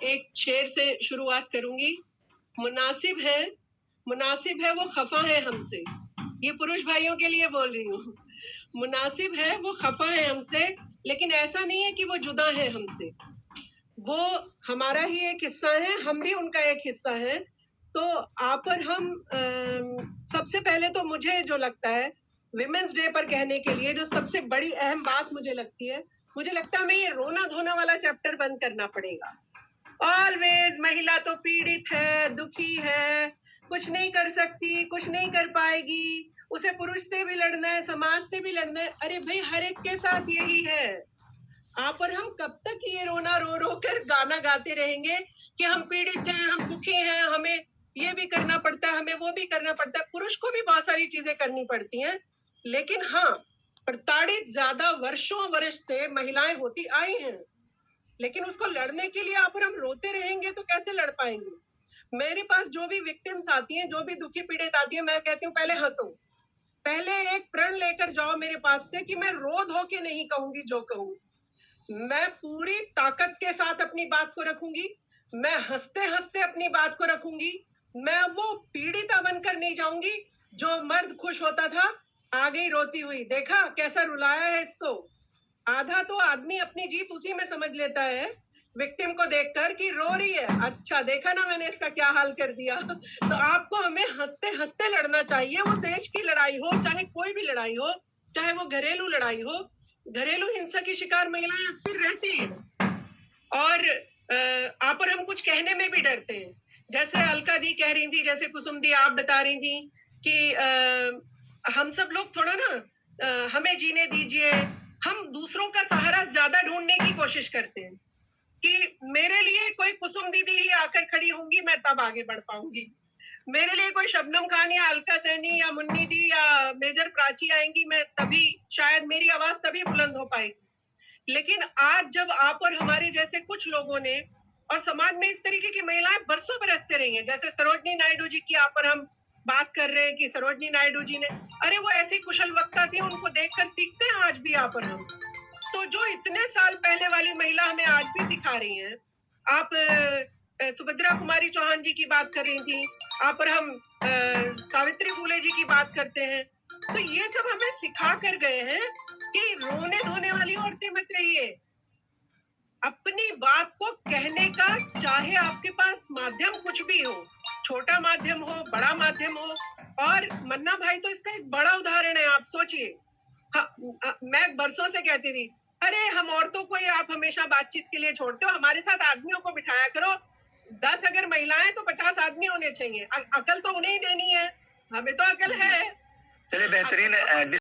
एक शेर से शुरुआत करूंगी। मुनासिब है वो खफा है हमसे। ये पुरुष भाइयों के लिए बोल रही हूँ। मुनासिब है वो खफा है हमसे, लेकिन ऐसा नहीं है कि वो जुदा है हमसे। वो हमारा ही एक हिस्सा है, हम भी उनका एक हिस्सा है। तो आप और हम सबसे पहले तो मुझे जो लगता है विमेंस डे पर कहने के लिए जो सबसे बड़ी अहम बात मुझे लगती है, मुझे लगता है हमें ये रोना धोना वाला चैप्टर बंद करना पड़ेगा। ऑलवेज महिला तो पीड़ित है, दुखी है, कुछ नहीं कर सकती, कुछ नहीं कर पाएगी, उसे पुरुष से भी लड़ना है, समाज से भी लड़ना है। अरे भाई, हर एक के साथ यही है। आप और हम कब तक ये रोना रो रो कर गाना गाते रहेंगे कि हम पीड़ित हैं, हम दुखी हैं, हमें ये भी करना पड़ता है, हमें वो भी करना पड़ता है। पुरुष को भी बहुत सारी चीजें करनी पड़ती हैं, लेकिन हाँ, प्रताड़ित ज्यादा वर्षों वर्ष से महिलाएं होती आई हैं, लेकिन उसको लड़ने के लिए आप और हम रोते रहेंगे तो कैसे लड़ पाएंगे। मेरे पास जो भी विक्टिम्स आती हैं, जो भी दुखी पीड़ित आती है, मैं कहती हूँ पहले हंसो, पहले एक प्रण लेकर जाओ मेरे पास से कि मैं रो धो के नहीं कहूंगी जो कहूँ, मैं पूरी ताकत के साथ अपनी बात को रखूंगी, मैं हंसते हंसते अपनी बात को रखूंगी। मैं वो पीड़िता बनकर नहीं जाऊंगी जो मर्द खुश होता था, आ गई रोती हुई, देखा कैसा रुलाया है इसको। आधा तो आदमी अपनी जीत उसी में समझ लेता है, विक्टिम को देखकर कि रो रही है, अच्छा देखा ना मैंने इसका क्या हाल कर दिया। तो आपको हमें हंसते हंसते लड़ना चाहिए। वो देश की लड़ाई हो, चाहे कोई भी लड़ाई हो, चाहे वो घरेलू लड़ाई हो। घरेलू हिंसा की शिकार महिलाएं अक्सर रहती हैं, और आप और हम कुछ कहने में भी डरते हैं। जैसे अलका दी कह रही थी, जैसे कुसुम दी आप बता रही थी कि हम सब लोग थोड़ा ना हमें जीने दीजिए, हम दूसरों का सहारा ज्यादा ढूंढने की कोशिश करते हैं कि मेरे लिए कोई कुसुम दीदी ही आकर खड़ी होंगी, मैं तब आगे बढ़ पाऊंगी। मेरे लिए कोई शबनम खान या अलका सैनी या मुन्नी दी या मेजर प्राची आएंगी, मैं तभी शायद मेरी आवाज तभी बुलंद हो पाएगी। लेकिन आज जब आप और हमारे जैसे कुछ लोगों ने, और समाज में इस तरीके की महिलाएं बरसों बरस से रही हैं, जैसे सरोजनी नायडू जी की आप और हम बात कर रहे हैं कि सरोजनी नायडू जी ने, अरे वो ऐसी कुशल वक्ता थी, उनको देखकर सीखते हैं आज भी आप और हम। तो जो इतने साल पहले वाली महिला हमें आज भी सिखा रही हैं। आप सुभद्रा कुमारी चौहान जी की बात कर रही थी, आप और हम सावित्री फूले जी की बात करते हैं। तो ये सब हमें सिखा कर गए हैं कि रोने धोने वाली औरतें मत रहिए, अपनी बात को कहने का, चाहे आपके पास माध्यम कुछ भी हो, छोटा माध्यम हो, बड़ा माध्यम हो। और मन्ना भाई तो इसका एक बड़ा उदाहरण है। आप सोचिए, मैं बरसों से कहती थी, अरे हम औरतों को ही आप हमेशा बातचीत के लिए छोड़ते हो, हमारे साथ आदमियों को बिठाया करो। 10 अगर महिलाएं तो 50 आदमी होने चाहिए। अकल तो उन्हें ही देनी है, हमें तो अकल है। चलिए, बेहतरीन